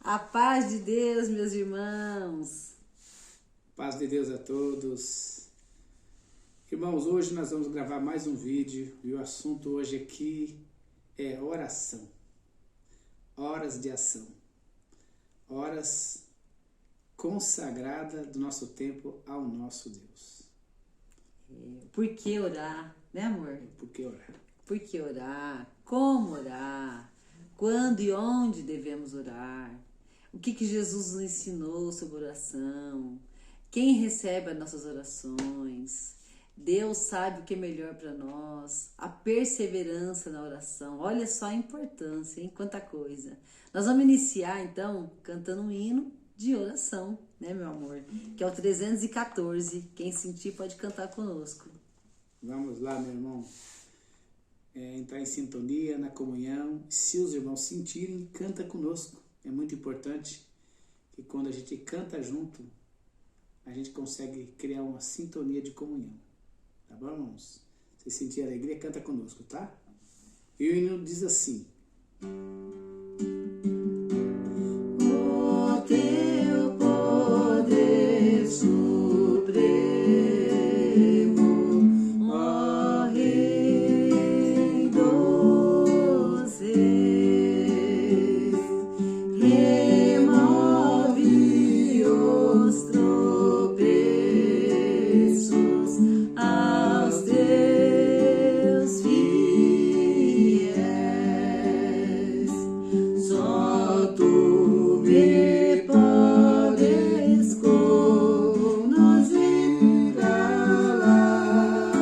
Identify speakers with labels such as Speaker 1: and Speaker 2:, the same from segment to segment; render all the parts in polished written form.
Speaker 1: A paz de Deus, meus irmãos.
Speaker 2: Paz de Deus a todos. Irmãos, hoje nós vamos gravar mais um vídeo e o assunto hoje aqui é oração. Horas de ação. Horas consagradas do nosso tempo ao nosso Deus.
Speaker 1: Por que orar, né, amor?
Speaker 2: Por que orar?
Speaker 1: Por que orar? Como orar? Quando e onde devemos orar? O que Jesus nos ensinou sobre oração? Quem recebe as nossas orações? Deus sabe o que é melhor para nós. A perseverança na oração. Olha só a importância, hein? Quanta coisa. Nós vamos iniciar, então, cantando um hino de oração, né, meu amor? Que é o 314. Quem sentir pode cantar conosco.
Speaker 2: Vamos lá, meu irmão. Entrar em sintonia, na comunhão. Se os irmãos sentirem, canta conosco. É muito importante que quando a gente canta junto, a gente consegue criar uma sintonia de comunhão. Tá bom, irmãos? Se sentir alegria, canta conosco, tá? E o hino diz assim.
Speaker 1: O teu poder supremo, ó Rei dos Reis, remove os tropeços aos teus fiéis. Só tu me podes conduzir calar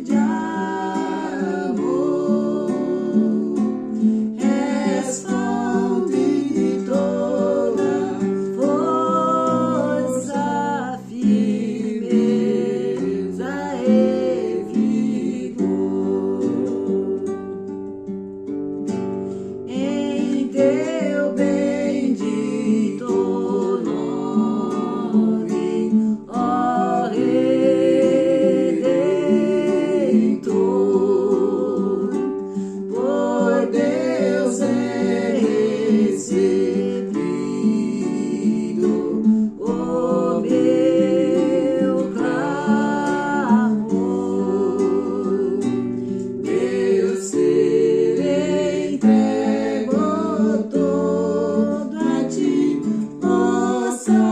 Speaker 1: de amor. És fonte de toda força, firmeza e vigor. Em teu bendito nome, ó Redentor, por Deus é recebido o meu clamor. Meu ser entrego todo a ti, ó Salvador.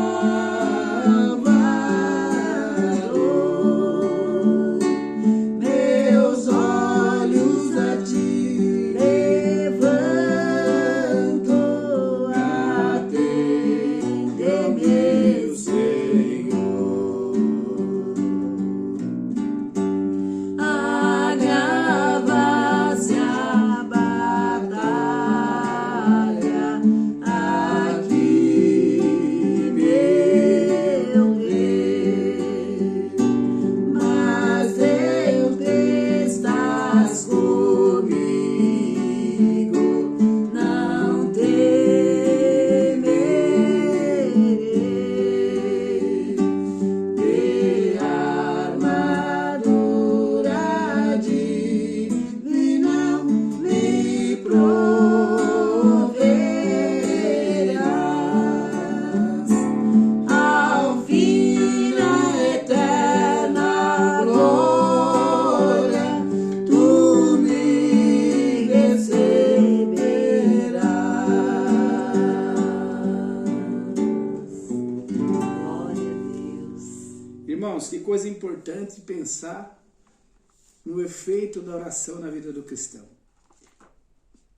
Speaker 1: Meus olhos a ti levanto, atende, meu Senhor. Agrava-se a batalha aqui, meu Rei, mas Deus estás comigo, não temerei. De armadura divina me proverás. Ao fim, na eterna glória, tu me receberás. Glória a Deus.
Speaker 2: Irmãos, que coisa importante pensar no efeito da oração na vida do cristão.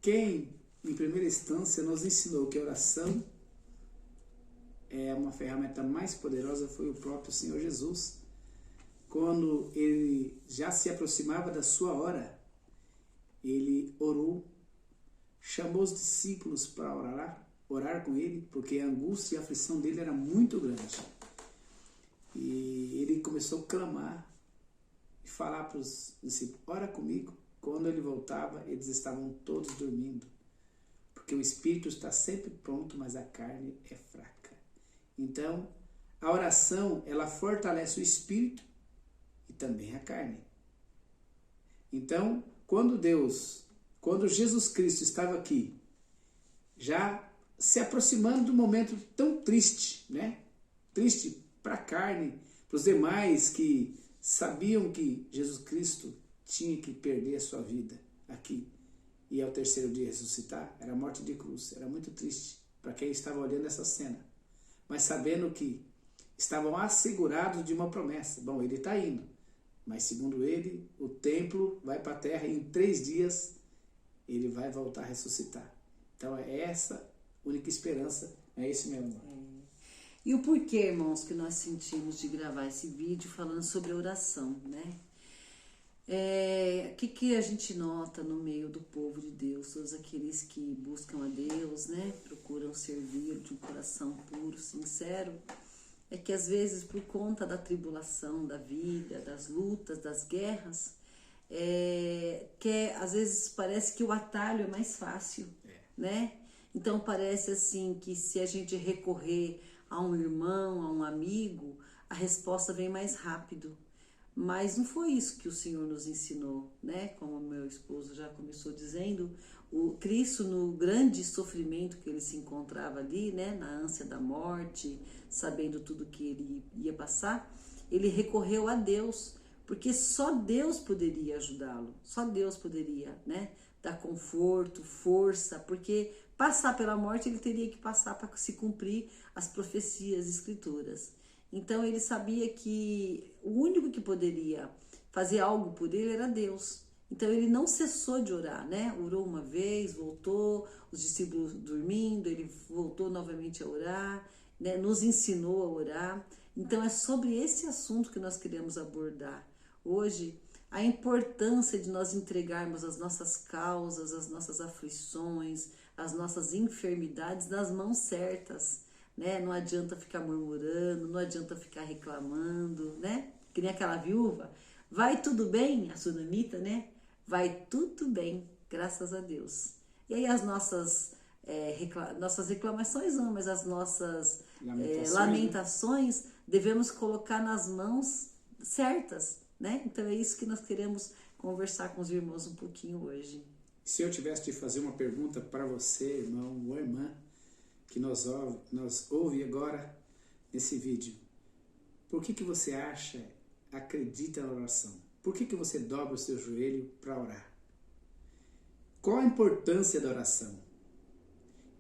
Speaker 2: Quem, em primeira instância, nos ensinou que a oração é uma ferramenta mais poderosa foi o próprio Senhor Jesus. Quando ele já se aproximava da sua hora, ele orou, chamou os discípulos para orar com ele, porque a angústia e a aflição dele era muito grande. E ele começou a clamar e falar para os discípulos, ora comigo. Quando ele voltava, eles estavam todos dormindo, porque o espírito está sempre pronto, mas a carne é fraca. Então, a oração, ela fortalece o espírito e também a carne. Então, quando Jesus Cristo estava aqui, já se aproximando de um momento tão triste, né? Triste para a carne, para os demais que sabiam que Jesus Cristo tinha que perder a sua vida aqui e ao terceiro dia ressuscitar. Era a morte de cruz. Era muito triste para quem estava olhando essa cena, mas sabendo que estavam assegurados de uma promessa. Bom, ele está indo, mas segundo ele, o templo vai para a terra e em 3 dias ele vai voltar a ressuscitar. Então é essa única esperança, é esse meu amor.
Speaker 1: E o porquê, irmãos, que nós sentimos de gravar esse vídeo falando sobre oração, né? O que a gente nota no meio do povo de Deus, todos aqueles que buscam a Deus, né? Procuram servir de um coração puro, sincero, é que às vezes por conta da tribulação da vida, das lutas, das guerras, às vezes parece que o atalho é mais fácil, né? Então parece assim que se a gente recorrer a um irmão, a um amigo, a resposta vem mais rápido. Mas não foi isso que o Senhor nos ensinou, né? Como meu esposo já começou dizendo, o Cristo, no grande sofrimento que ele se encontrava ali, né? Na ânsia da morte, sabendo tudo que ele ia passar, ele recorreu a Deus, porque só Deus poderia ajudá-lo, só Deus poderia, né? Dar conforto, força, porque passar pela morte ele teria que passar para se cumprir as profecias escrituras. Então ele sabia que o único que poderia fazer algo por ele era Deus. Então ele não cessou de orar, né? Orou uma vez, voltou, os discípulos dormindo, ele voltou novamente a orar, né? Nos ensinou a orar. Então é sobre esse assunto que nós queremos abordar hoje, a importância de nós entregarmos as nossas causas, as nossas aflições, as nossas enfermidades nas mãos certas, né? Não adianta ficar murmurando, não adianta ficar reclamando, né? Que nem aquela viúva. Vai tudo bem, a sunamita, né? Vai tudo bem, graças a Deus. E aí as nossas reclamações não, mas as nossas lamentações devemos colocar nas mãos certas, né? Então é isso que nós queremos conversar com os irmãos um pouquinho hoje.
Speaker 2: Se eu tivesse de fazer uma pergunta para você, irmão ou irmã, que nós ouve agora nesse vídeo, por que você acredita na oração? Por que você dobra o seu joelho para orar? Qual a importância da oração?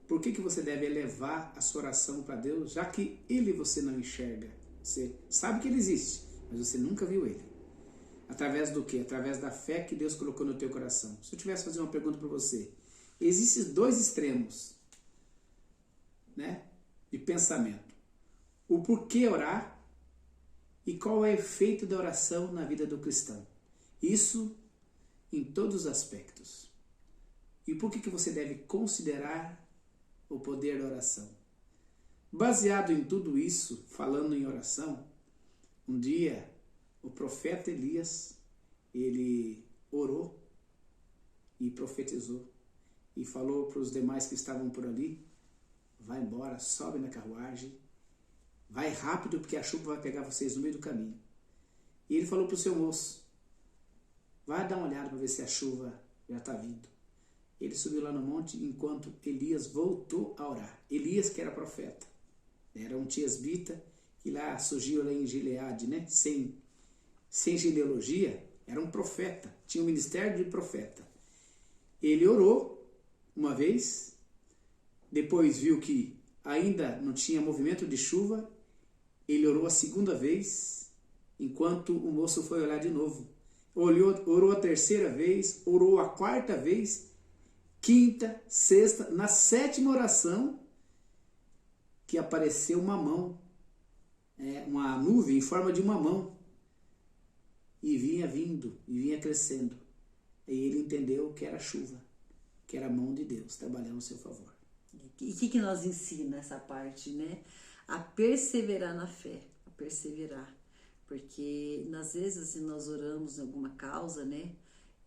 Speaker 2: Por que você deve elevar a sua oração para Deus, já que você não enxerga? Você sabe que ele existe, mas você nunca viu ele. Através do quê? Através da fé que Deus colocou no teu coração. Se eu tivesse fazer uma pergunta para você, existem 2 extremos, né, de pensamento. O porquê orar e qual é o efeito da oração na vida do cristão. Isso em todos os aspectos. E por que você deve considerar o poder da oração? Baseado em tudo isso, falando em oração, um dia o profeta Elias, ele orou e profetizou e falou para os demais que estavam por ali: vai embora, sobe na carruagem, vai rápido porque a chuva vai pegar vocês no meio do caminho. E ele falou para o seu moço: vai dar uma olhada para ver se a chuva já está vindo. Ele subiu lá no monte enquanto Elias voltou a orar. Elias, que era profeta, era um tiasbita que lá surgiu lá em Gileade, né? Sem genealogia, era um profeta, tinha um ministério de profeta. Ele orou uma vez, depois viu que ainda não tinha movimento de chuva, ele orou a segunda vez, enquanto o moço foi olhar de novo. Orou a terceira vez, orou a quarta vez, quinta, sexta, na 7ª oração, que apareceu uma mão, uma nuvem em forma de uma mão, e vinha vindo, e vinha crescendo. E ele entendeu que era chuva, que era a mão de Deus trabalhando ao seu favor.
Speaker 1: E o que nós ensina essa parte, né? A perseverar na fé, a perseverar. Porque, às vezes, se nós oramos em alguma causa, né?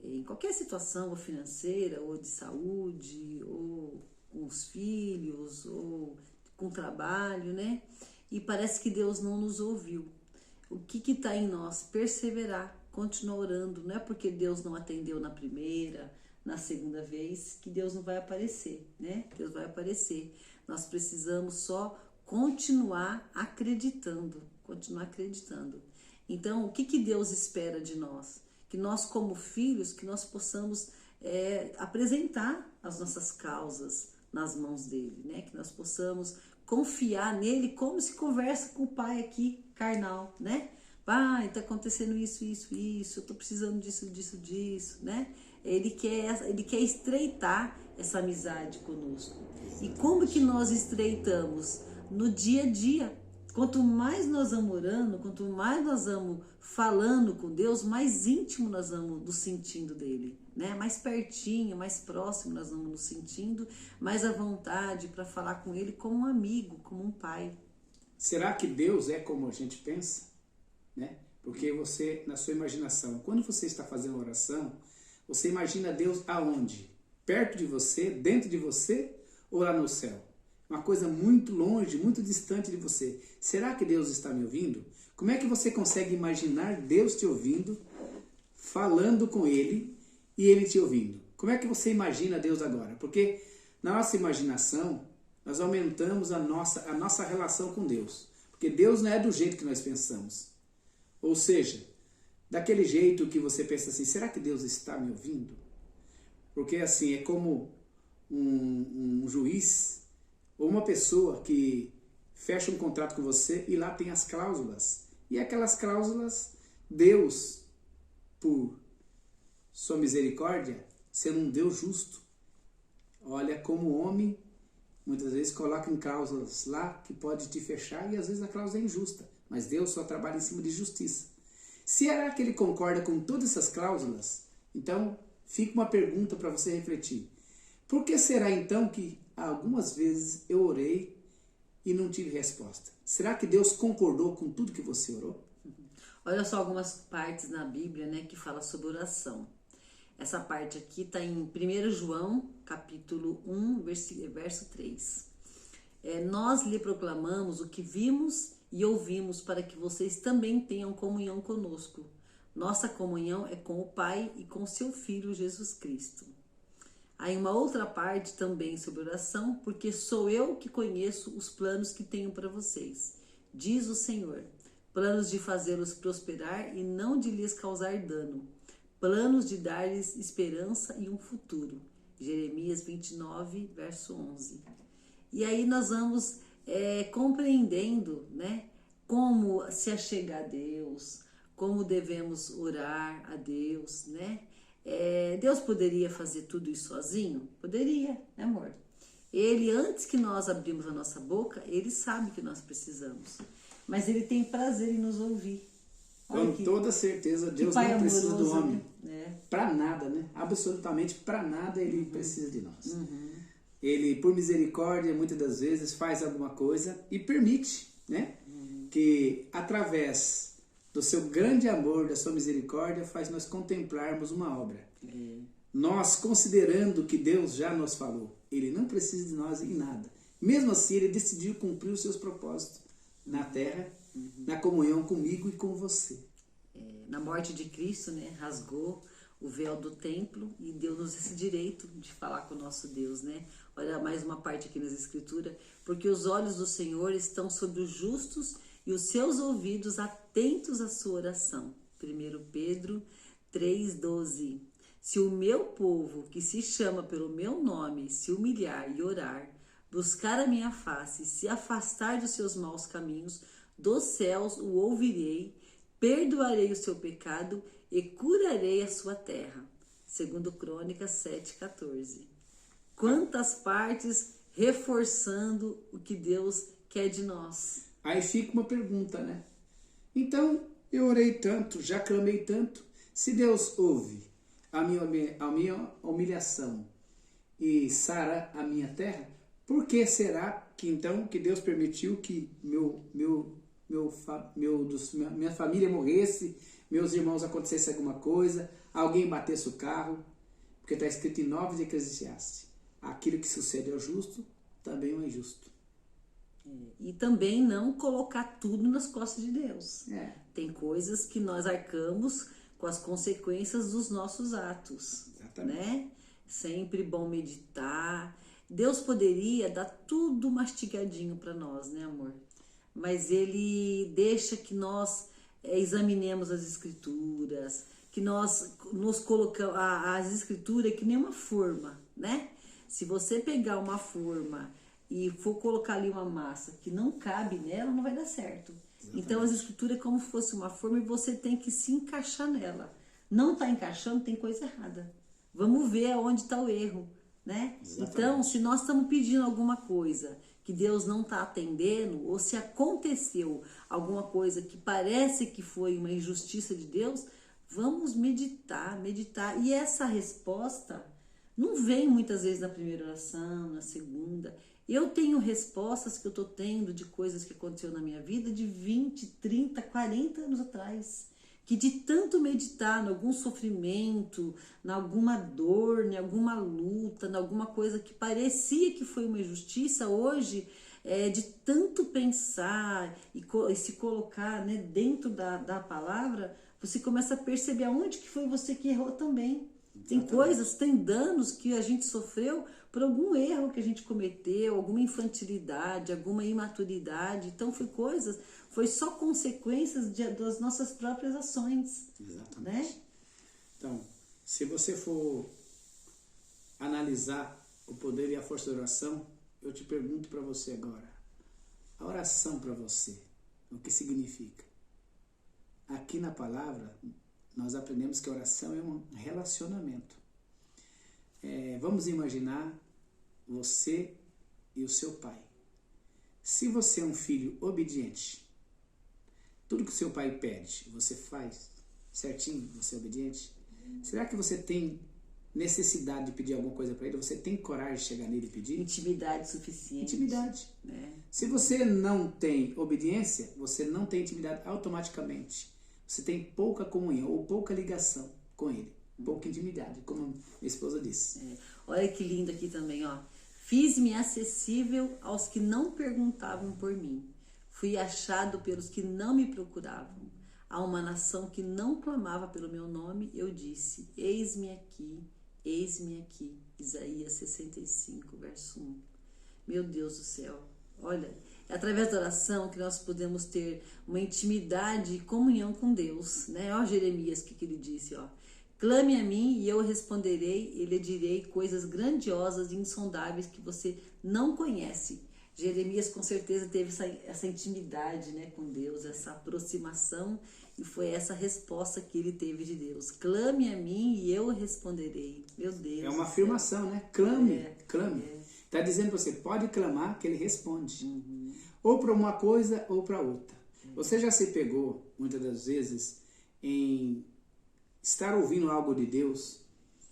Speaker 1: Em qualquer situação, ou financeira, ou de saúde, ou com os filhos, ou com trabalho, né? E parece que Deus não nos ouviu. O que está em nós? Perseverar, continuar orando. Não é porque Deus não atendeu na primeira, na segunda vez, que Deus não vai aparecer, né? Deus vai aparecer. Nós precisamos só continuar acreditando, continuar acreditando. Então, o que Deus espera de nós? Que nós, como filhos, que nós possamos apresentar as nossas causas nas mãos dele, né? Que nós possamos confiar nele como se conversa com o pai aqui, carnal, né? Pai, tá acontecendo isso, eu tô precisando disso, né? Ele quer estreitar essa amizade conosco. E como que nós estreitamos? No dia a dia. Quanto mais nós vamos orando, quanto mais nós vamos falando com Deus, mais íntimo nós vamos nos sentindo dele, né? Mais pertinho, mais próximo nós vamos nos sentindo, mais à vontade para falar com ele como um amigo, como um pai.
Speaker 2: Será que Deus é como a gente pensa? Né? Porque você, na sua imaginação, quando você está fazendo oração, você imagina Deus aonde? Perto de você, dentro de você ou lá no céu? Uma coisa muito longe, muito distante de você. Será que Deus está me ouvindo? Como é que você consegue imaginar Deus te ouvindo, falando com Ele e Ele te ouvindo? Como é que você imagina Deus agora? Porque na nossa imaginação, nós aumentamos a nossa relação com Deus. Porque Deus não é do jeito que nós pensamos. Ou seja, daquele jeito que você pensa assim, será que Deus está me ouvindo? Porque assim, é como um juiz ou uma pessoa que fecha um contrato com você e lá tem as cláusulas. E aquelas cláusulas, Deus, por sua misericórdia, sendo um Deus justo, olha como o homem, muitas vezes coloca em cláusulas lá que pode te fechar e às vezes a cláusula é injusta. Mas Deus só trabalha em cima de justiça. Será que Ele concorda com todas essas cláusulas? Então, fica uma pergunta para você refletir. Por que será então que algumas vezes eu orei e não tive resposta? Será que Deus concordou com tudo que você orou?
Speaker 1: Olha só algumas partes na Bíblia, né, que fala sobre oração. Essa parte aqui está em 1 João, capítulo 1, verso 3. Nós lhe proclamamos o que vimos e ouvimos para que vocês também tenham comunhão conosco. Nossa comunhão é com o Pai e com seu Filho Jesus Cristo. Aí uma outra parte também sobre oração, porque sou eu que conheço os planos que tenho para vocês, diz o Senhor. Planos de fazê-los prosperar e não de lhes causar dano. Planos de dar-lhes esperança e um futuro. Jeremias 29, verso 11. E aí nós vamos compreendendo, né, como se achegar a Deus, como devemos orar a Deus, né? Deus poderia fazer tudo isso sozinho? Poderia, né, amor? Ele, antes que nós abrimos a nossa boca, Ele sabe que nós precisamos. Mas Ele tem prazer em nos ouvir.
Speaker 2: Com toda certeza, Deus não precisa do homem.
Speaker 1: Né?
Speaker 2: Para nada, né? Absolutamente para nada Ele precisa de nós.
Speaker 1: Uhum.
Speaker 2: Ele, por misericórdia, muitas das vezes faz alguma coisa e permite, né? Que através do seu grande amor, da sua misericórdia, faz nós contemplarmos uma obra. Nós, considerando que Deus já nos falou, Ele não precisa de nós em nada. Mesmo assim, Ele decidiu cumprir os seus propósitos na terra, na comunhão comigo e com você.
Speaker 1: Na morte de Cristo, né, rasgou o véu do templo e deu-nos esse direito de falar com o nosso Deus, né? Olha mais uma parte aqui nas Escrituras. Porque os olhos do Senhor estão sobre os justos e os seus ouvidos atentos à sua oração. 1 Pedro 3,12. Se o meu povo, que se chama pelo meu nome, se humilhar e orar, buscar a minha face, se afastar dos seus maus caminhos, dos céus o ouvirei, perdoarei o seu pecado e curarei a sua terra. 2 Crônicas 7,14. Quantas partes reforçando o que Deus quer de nós.
Speaker 2: Aí fica uma pergunta, né? Então, eu orei tanto, já clamei tanto. Se Deus ouve a minha humilhação e sara a minha terra, por que será que então que Deus permitiu que minha família morresse, meus irmãos acontecesse alguma coisa, alguém batesse o carro? Porque está escrito em 9 de Eclesiastes: aquilo que sucede ao justo, também é injusto.
Speaker 1: E também não colocar tudo nas costas de Deus. Tem coisas que nós arcamos com as consequências dos nossos atos.
Speaker 2: Exatamente.
Speaker 1: Né? Sempre bom meditar, Deus poderia dar tudo mastigadinho para nós, né, amor? Mas Ele deixa que nós examinemos as Escrituras, que nós nos colocamos as Escrituras que nem uma forma, né? Se você pegar uma forma e for colocar ali uma massa que não cabe nela, não vai dar certo. Exatamente. Então as Escrituras é como se fosse uma forma e você tem que se encaixar nela. Não está encaixando, tem coisa errada. Vamos ver aonde está o erro, né? Exatamente. Então, se nós estamos pedindo alguma coisa que Deus não está atendendo, ou se aconteceu alguma coisa que parece que foi uma injustiça de Deus, vamos meditar. E essa resposta não vem muitas vezes na primeira oração, na segunda. Eu tenho respostas que eu estou tendo de coisas que aconteceram na minha vida de 20, 30, 40 anos atrás. Que de tanto meditar em algum sofrimento, em alguma dor, em alguma luta, em alguma coisa que parecia que foi uma injustiça, hoje, de tanto pensar e se colocar, né, dentro da palavra, você começa a perceber aonde que foi você que errou também. Tem coisas, tem danos que a gente sofreu por algum erro que a gente cometeu, alguma infantilidade, alguma imaturidade. Então foi só consequências das nossas próprias ações.
Speaker 2: Exatamente.
Speaker 1: Né?
Speaker 2: Então, se você for analisar o poder e a força da oração, eu te pergunto para você agora, a oração para você, o que significa? Aqui na palavra, nós aprendemos que a oração é um relacionamento. Vamos imaginar você e o seu pai. Se você é um filho obediente, tudo que o seu pai pede, você faz certinho, você é obediente? Será que você tem necessidade de pedir alguma coisa para ele? Você tem coragem de chegar nele e pedir?
Speaker 1: Intimidade suficiente.
Speaker 2: Intimidade. Se você não tem obediência, você não tem intimidade automaticamente. Você tem pouca comunhão ou pouca ligação com ele. Pouca intimidade, como minha esposa disse.
Speaker 1: Olha que lindo aqui também, ó. Fiz-me acessível aos que não perguntavam por mim. Fui achado pelos que não me procuravam. A uma nação que não clamava pelo meu nome, eu disse, eis-me aqui, eis-me aqui. Isaías 65, verso 1. Meu Deus do céu. Olha, é através da oração que nós podemos ter uma intimidade e comunhão com Deus, né? Ó Jeremias, que ele disse, ó. Clame a mim e eu responderei e lhe direi coisas grandiosas e insondáveis que você não conhece. Jeremias com certeza teve essa intimidade, né, com Deus, essa aproximação, e foi essa resposta que ele teve de Deus. Clame a mim e eu responderei. Meu Deus.
Speaker 2: É uma afirmação, né? Clame, clame. Está dizendo para você, pode clamar que ele responde. Ou para uma coisa ou para outra. Você já se pegou, muitas das vezes, em estar ouvindo algo de Deus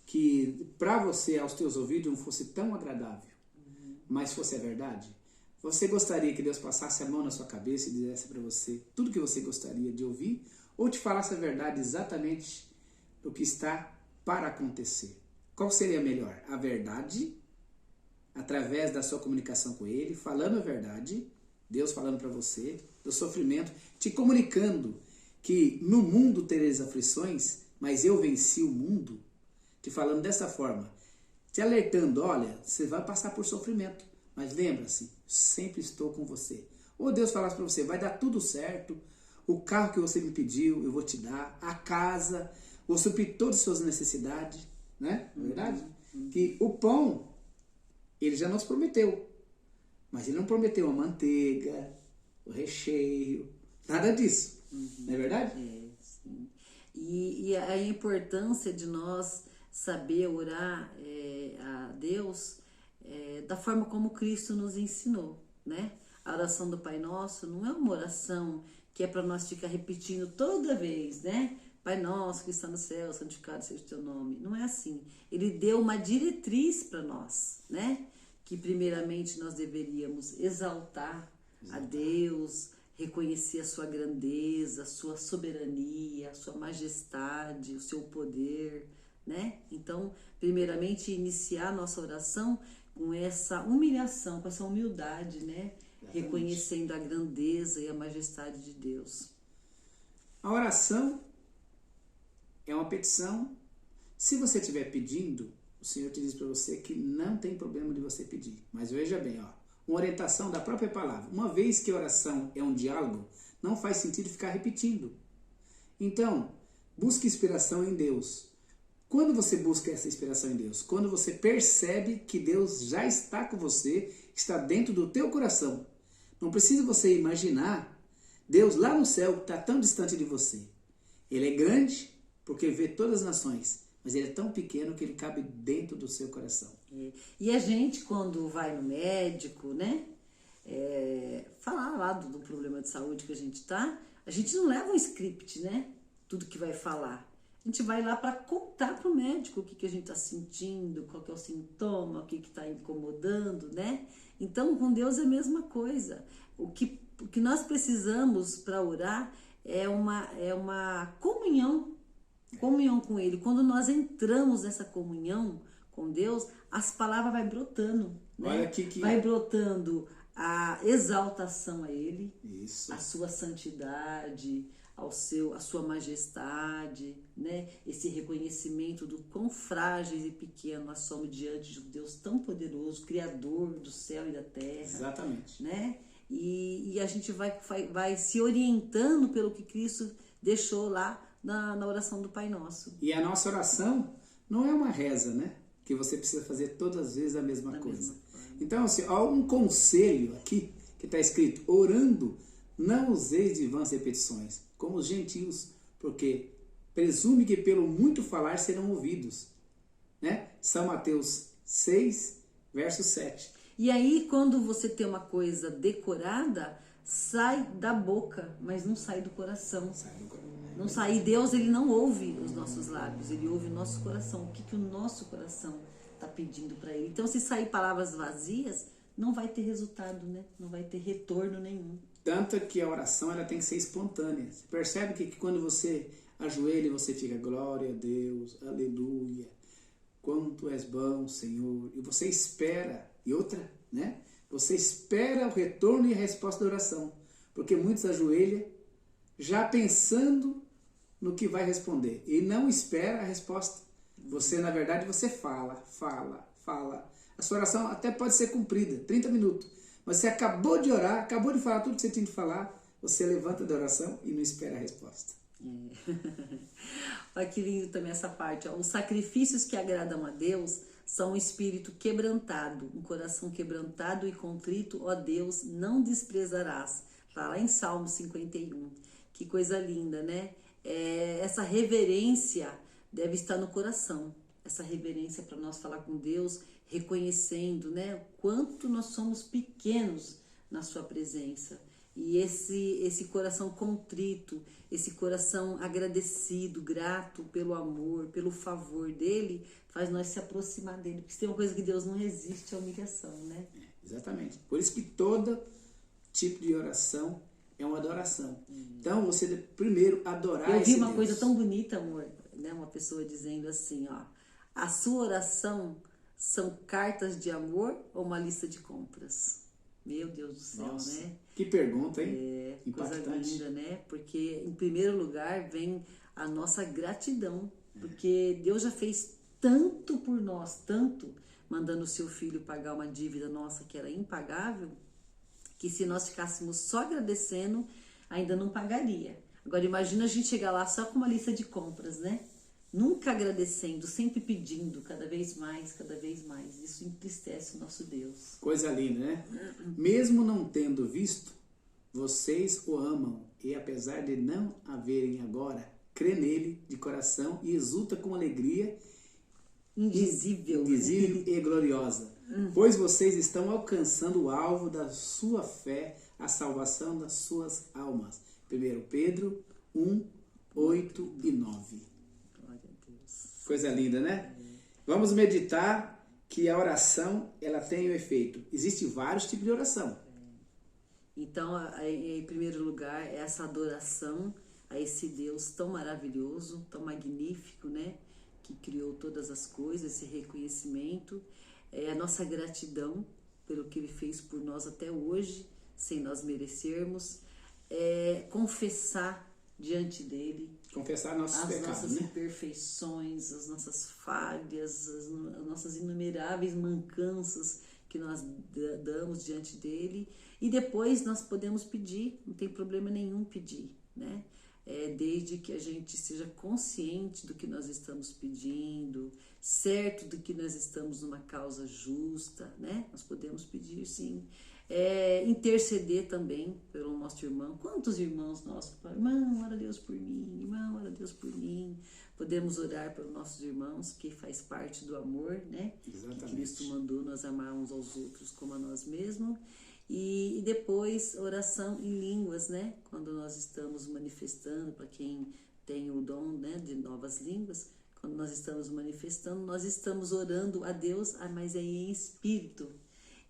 Speaker 2: que para você, aos teus ouvidos, não fosse tão agradável, mas fosse a verdade? Você gostaria que Deus passasse a mão na sua cabeça e dissesse para você tudo que você gostaria de ouvir, ou te falasse a verdade exatamente do que está para acontecer? Qual seria melhor? A verdade, através da sua comunicação com Ele, falando a verdade, Deus falando para você, do sofrimento, te comunicando que no mundo tereis aflições, mas eu venci o mundo, te falando dessa forma, te alertando, olha, você vai passar por sofrimento, mas lembra-se, sempre estou com você. Ou Deus falasse para você, vai dar tudo certo, o carro que você me pediu, eu vou te dar, a casa, vou suprir todas as suas necessidades, né? Não é verdade? Que o pão, ele já nos prometeu, mas ele não prometeu a manteiga, o recheio, nada disso, não é verdade?
Speaker 1: Sim. E a importância de nós saber orar a Deus da forma como Cristo nos ensinou, né? A oração do Pai Nosso não é uma oração que é para nós ficar repetindo toda vez, né? Pai Nosso que está no céu, santificado seja o teu nome. Não é assim. Ele deu uma diretriz para nós, né? Que primeiramente nós deveríamos exaltar a Deus, reconhecer a sua grandeza, a sua soberania, a sua majestade, o seu poder, né? Então, primeiramente, iniciar a nossa oração com essa humilhação, com essa humildade, né? Exatamente. Reconhecendo a grandeza e a majestade de Deus.
Speaker 2: A oração é uma petição. Se você estiver pedindo, o Senhor te diz para você que não tem problema de você pedir. Mas veja bem, ó, uma orientação da própria palavra. Uma vez que a oração é um diálogo, não faz sentido ficar repetindo. Então, busque inspiração em Deus. Quando você busca essa inspiração em Deus? Quando você percebe que Deus já está com você, está dentro do teu coração. Não precisa você imaginar Deus lá no céu que está tão distante de você. Ele é grande porque vê todas as nações, mas ele é tão pequeno que ele cabe dentro do seu coração.
Speaker 1: E a gente, quando vai no médico, né, falar lá do problema de saúde que a gente tá, a gente não leva um script, né, tudo que vai falar. A gente vai lá para contar pro médico o que a gente tá sentindo, qual que é o sintoma, o que tá incomodando, né? Então, com Deus é a mesma coisa. O que nós precisamos para orar é uma comunhão com Ele. Quando nós entramos nessa comunhão com Deus, as palavras vai brotando, né?
Speaker 2: Olha aqui que...
Speaker 1: Vai brotando a exaltação a Ele,
Speaker 2: Isso.
Speaker 1: a sua santidade, a sua majestade, né? Esse reconhecimento do quão frágeis e pequenos nós somos diante de um Deus tão poderoso, Criador do céu e da terra.
Speaker 2: Exatamente.
Speaker 1: Né? E a gente vai se orientando pelo que Cristo deixou lá na oração do Pai Nosso.
Speaker 2: E a nossa oração não é uma reza, né? Que você precisa fazer todas as vezes a mesma coisa. Então, assim, há um conselho aqui que está escrito: orando, não useis de vãs repetições, como os gentios, porque presume que pelo muito falar serão ouvidos. Né? São Mateus 6, verso 7.
Speaker 1: E aí, quando você tem uma coisa decorada, sai da boca, mas não sai do coração. Não sai. E Deus, ele não ouve os nossos lábios, ele ouve o nosso coração. O que o nosso coração está pedindo para ele. Então, se sair palavras vazias, não vai ter resultado, né? Não vai ter retorno nenhum.
Speaker 2: Tanto que a oração ela tem que ser espontânea. Você percebe que quando você ajoelha, você fica glória a Deus, aleluia, quanto és bom, Senhor. E você espera. E outra, né? Você espera o retorno e a resposta da oração. Porque muitos ajoelham já pensando no que vai responder. E não espera a resposta. Você, na verdade, você fala. A sua oração até pode ser cumprida, 30 minutos. Mas você acabou de orar, acabou de falar tudo que você tinha de falar, você levanta da oração e não espera a resposta.
Speaker 1: Olha que lindo também essa parte. Ó. Os sacrifícios que agradam a Deus são um espírito quebrantado, um coração quebrantado e contrito, ó Deus, não desprezarás. Está lá em Salmo 51. Que coisa linda, né? Essa reverência deve estar no coração. Essa reverência para nós falar com Deus, reconhecendo, né, o quanto nós somos pequenos na sua presença. E esse coração contrito, esse coração agradecido, grato pelo amor, pelo favor dele, faz nós se aproximar dele. Porque se tem uma coisa que Deus não resiste, é a humilhação, né?
Speaker 2: Exatamente. Por isso que todo tipo de oração é uma adoração. Então, você primeiro adorar esse Deus.
Speaker 1: Eu vi uma coisa tão bonita, amor, né? Uma pessoa dizendo assim, ó, a sua oração são cartas de amor ou uma lista de compras? Meu Deus do céu, nossa, né?
Speaker 2: Que pergunta, hein?
Speaker 1: Impactante. Coisa linda, né? Porque, em primeiro lugar, vem a nossa gratidão. Porque Deus já fez tanto por nós, tanto, mandando o seu filho pagar uma dívida nossa que era impagável, que se nós ficássemos só agradecendo, ainda não pagaria. Agora, imagina a gente chegar lá só com uma lista de compras, né? Nunca agradecendo, sempre pedindo, cada vez mais, cada vez mais. Isso entristece o nosso Deus.
Speaker 2: Coisa linda, né? Mesmo não tendo visto, vocês o amam. E apesar de não haverem agora, crê nele de coração e exulta com alegria
Speaker 1: indizível
Speaker 2: e gloriosa. Pois vocês estão alcançando o alvo da sua fé, a salvação das suas almas. 1 Pedro 1, 8 e 9. Coisa linda, né? Vamos meditar que a oração, ela tem o efeito. Existem vários tipos de oração.
Speaker 1: Então, em primeiro lugar, essa adoração a esse Deus tão maravilhoso, tão magnífico, né? Que criou todas as coisas, esse reconhecimento. A nossa gratidão pelo que Ele fez por nós até hoje, sem nós merecermos. Confessar, diante dele.
Speaker 2: Confessar nossos
Speaker 1: As
Speaker 2: pecados,
Speaker 1: nossas
Speaker 2: né?
Speaker 1: imperfeições, as nossas falhas, as nossas inumeráveis mancanças que nós damos diante dele. E depois nós podemos pedir, não tem problema nenhum pedir, né? Desde que a gente seja consciente do que nós estamos pedindo, certo do que nós estamos numa causa justa, né? Nós podemos pedir, sim. Interceder também pelo nosso irmão. Quantos irmãos nossos? Irmão, ora Deus por mim. Irmão, ora Deus por mim. Podemos orar pelos nossos irmãos, que faz parte do amor, né?
Speaker 2: Exatamente.
Speaker 1: Que Cristo mandou nós amar uns aos outros como a nós mesmos. E depois, oração em línguas, né? Quando nós estamos manifestando, para quem tem o dom, né, de novas línguas, quando nós estamos manifestando, nós estamos orando a Deus, mas é em espírito.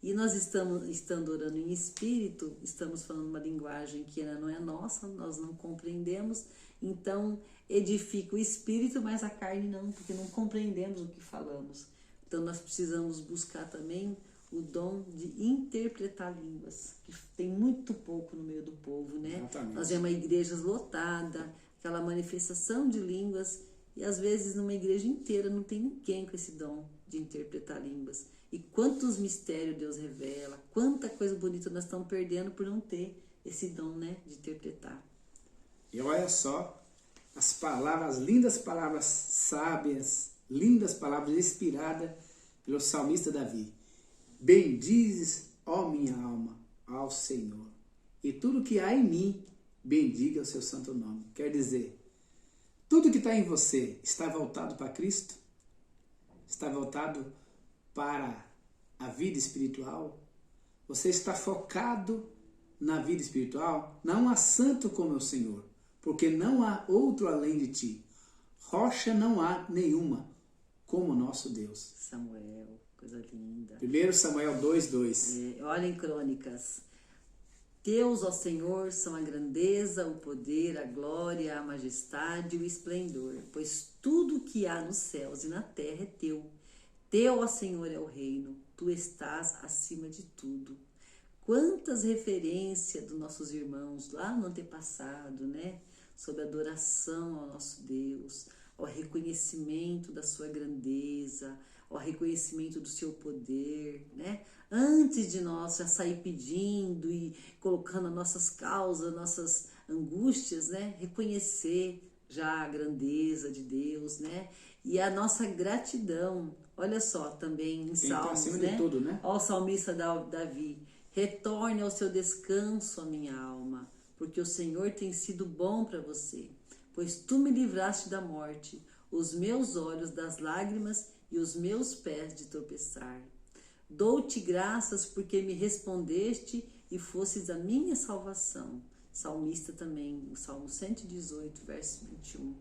Speaker 1: E nós estando orando em espírito, estamos falando uma linguagem que não é nossa, nós não compreendemos, então edifica o espírito, mas a carne não, porque não compreendemos o que falamos. Então nós precisamos buscar também o dom de interpretar línguas, que tem muito pouco no meio do povo, né?
Speaker 2: Exatamente.
Speaker 1: Nós vemos igrejas lotadas, aquela manifestação de línguas, e às vezes numa igreja inteira não tem ninguém com esse dom de interpretar línguas. E quantos mistérios Deus revela, quanta coisa bonita nós estamos perdendo por não ter esse dom, né, de interpretar.
Speaker 2: E olha só, as palavras, lindas palavras sábias, lindas palavras inspiradas pelo salmista Davi. Bendizes, ó minha alma, ao Senhor, e tudo que há em mim, bendiga o seu santo nome. Quer dizer, tudo que está em você está voltado para Cristo? Está voltado para a vida espiritual? Você está focado na vida espiritual? Não há santo como o Senhor, porque não há outro além de ti. Rocha não há nenhuma como nosso Deus.
Speaker 1: Samuel, coisa linda.
Speaker 2: 1 Samuel 2:2.
Speaker 1: Olha em Crônicas. Teus, ó Senhor, são a grandeza, o poder, a glória, a majestade e o esplendor, pois tudo o que há nos céus e na terra é teu. Teu, ó Senhor, é o reino, tu estás acima de tudo. Quantas referências dos nossos irmãos lá no antepassado, né? Sobre a adoração ao nosso Deus, ao reconhecimento da sua grandeza, ao reconhecimento do seu poder, né? Antes de nós já sair pedindo e colocando as nossas causas, nossas angústias, né? Reconhecer já a grandeza de Deus, né? E a nossa gratidão. Olha só, também em Salmos, né?
Speaker 2: De tudo, né?
Speaker 1: Ó, o salmista Davi, retorne ao seu descanso, a minha alma, porque o Senhor tem sido bom para você, pois tu me livraste da morte, os meus olhos das lágrimas e os meus pés de tropeçar. Dou-te graças porque me respondeste e fosses a minha salvação. Salmista também, o Salmo 118, verso 21.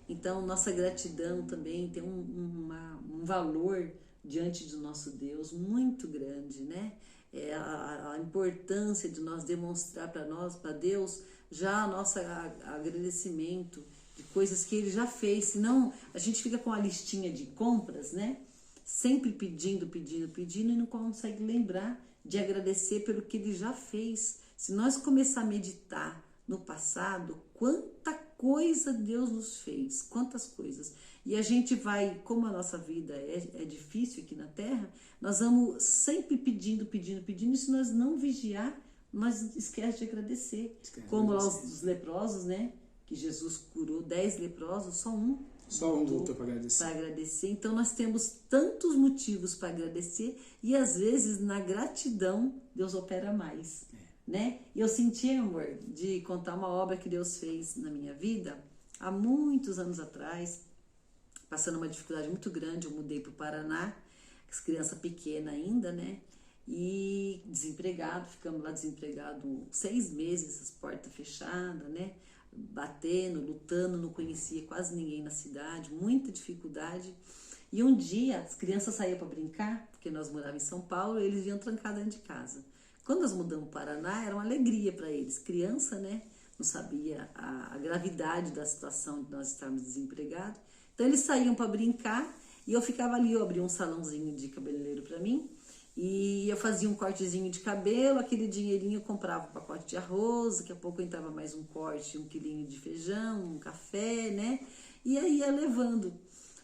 Speaker 1: Então, nossa gratidão também tem um valor diante do nosso Deus muito grande, né? A importância de nós demonstrar para Deus já nosso agradecimento de coisas que Ele já fez. Senão, a gente fica com a listinha de compras, né? Sempre pedindo e não consegue lembrar de agradecer pelo que Ele já fez. Se nós começar a meditar no passado, quanta coisa Deus nos fez, quantas coisas. E a gente vai, como a nossa vida é difícil aqui na Terra, nós vamos sempre pedindo, e se nós não vigiar, nós esquece de agradecer. Como lá os leprosos, né? Que Jesus curou 10 leprosos, só um
Speaker 2: voltou para agradecer.
Speaker 1: Então nós temos tantos motivos para agradecer e às vezes na gratidão Deus opera mais. Né? E eu senti, amor, de contar uma obra que Deus fez na minha vida há muitos anos atrás, passando uma dificuldade muito grande. Eu mudei para o Paraná, as crianças pequenas ainda, né? E desempregado, ficamos lá desempregados 6 meses, as portas fechadas, né? Batendo, lutando, não conhecia quase ninguém na cidade, muita dificuldade. E um dia as crianças saíam para brincar, porque nós morávamos em São Paulo, e eles vinham trancar dentro de casa. Quando nós mudamos para o Paraná, era uma alegria para eles. Criança, né? Não sabia a gravidade da situação de nós estarmos desempregados. Então, eles saíam para brincar e eu ficava ali. Eu abria um salãozinho de cabeleireiro para mim E eu fazia um cortezinho de cabelo, aquele dinheirinho eu comprava um pacote de arroz, daqui a pouco entrava mais um corte, 1 quilinho de feijão, um café, né? E aí ia levando.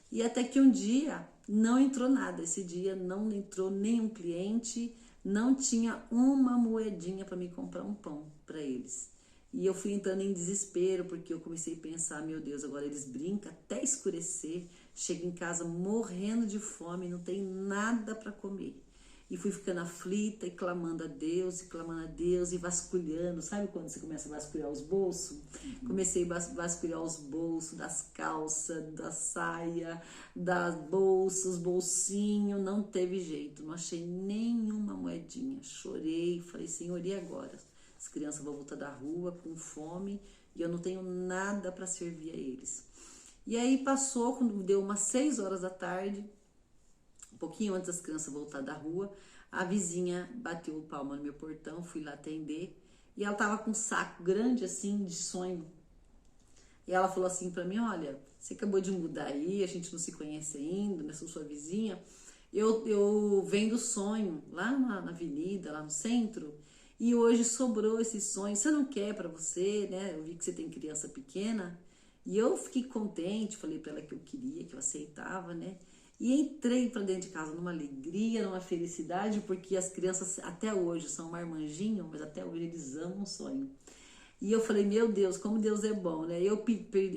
Speaker 1: E até que um dia não entrou nada. Esse dia não entrou nenhum cliente, não tinha uma moedinha para me comprar um pão para eles. E eu fui entrando em desespero, porque eu comecei a pensar, meu Deus, agora eles brincam até escurecer, chego em casa morrendo de fome, não tem nada para comer. E fui ficando aflita e clamando a Deus, e vasculhando. Sabe quando você começa a vasculhar os bolsos? Comecei a vasculhar os bolsos das calças, da saia, das bolsas, os bolsinhos. Não teve jeito, não achei nenhuma moedinha. Chorei, falei, Senhor, e agora? As crianças vão voltar da rua com fome e eu não tenho nada para servir a eles. E aí passou, quando deu umas 6 horas da tarde, um pouquinho antes das crianças voltar da rua, a vizinha bateu palma no meu portão, fui lá atender, e ela tava com um saco grande assim de sonho. E ela falou assim pra mim, olha, você acabou de mudar aí, a gente não se conhece ainda, né, sou sua vizinha, eu vendo sonho lá na avenida, lá no centro, e hoje sobrou esse sonho, você não quer pra você, né, eu vi que você tem criança pequena, e eu fiquei contente, falei pra ela que eu queria, que eu aceitava, né, e entrei para dentro de casa numa alegria, numa felicidade, porque as crianças até hoje são marmanjinhos, mas até hoje eles amam o sonho. E eu falei, meu Deus, como Deus é bom, né? Eu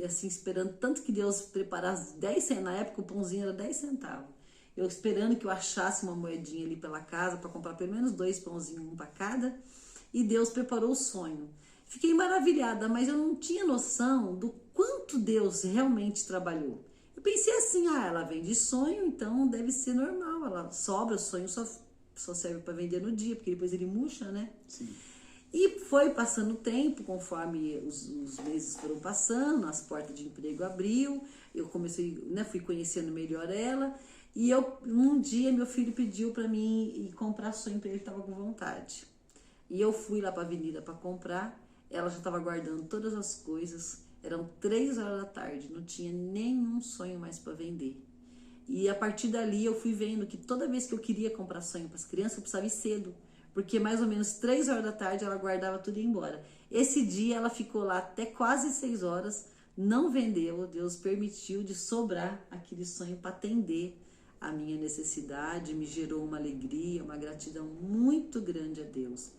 Speaker 1: assim, esperando tanto que Deus preparasse 10 centavos, na época o pãozinho era 10 centavos. Eu esperando que eu achasse uma moedinha ali pela casa para comprar pelo menos 2 pãozinhos, um para cada. E Deus preparou o sonho. Fiquei maravilhada, mas eu não tinha noção do quanto Deus realmente trabalhou. Eu pensei assim, ela vende sonho, então deve ser normal, ela sobra, o sonho só serve para vender no dia, porque depois ele murcha, né?
Speaker 2: Sim.
Speaker 1: E foi passando o tempo, conforme os meses foram passando, as portas de emprego abriu, eu comecei, né, fui conhecendo melhor ela, e um dia meu filho pediu para mim ir comprar sonho para ele, estava com vontade. E eu fui lá para a avenida para comprar, ela já estava guardando todas as coisas. Eram 3 horas da tarde, não tinha nenhum sonho mais para vender. E a partir dali eu fui vendo que toda vez que eu queria comprar sonho para as crianças, eu precisava ir cedo. Porque mais ou menos 3 horas da tarde ela guardava tudo e ia embora. Esse dia ela ficou lá até quase 6 horas, não vendeu, Deus permitiu de sobrar aquele sonho para atender a minha necessidade, me gerou uma alegria, uma gratidão muito grande a Deus.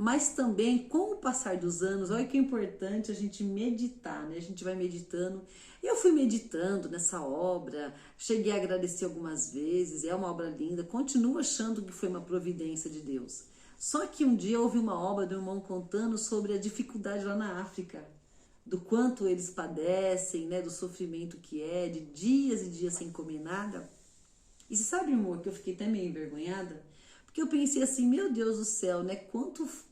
Speaker 1: Mas também, com o passar dos anos, olha que é importante a gente meditar, né? A gente vai meditando. Eu fui meditando nessa obra, cheguei a agradecer algumas vezes, é uma obra linda, continuo achando que foi uma providência de Deus. Só que um dia eu ouvi uma obra do irmão contando sobre a dificuldade lá na África, do quanto eles padecem, né? Do sofrimento que é, de dias e dias sem comer nada. E você sabe, irmão, que eu fiquei até meio envergonhada? Porque eu pensei assim, meu Deus do céu, né?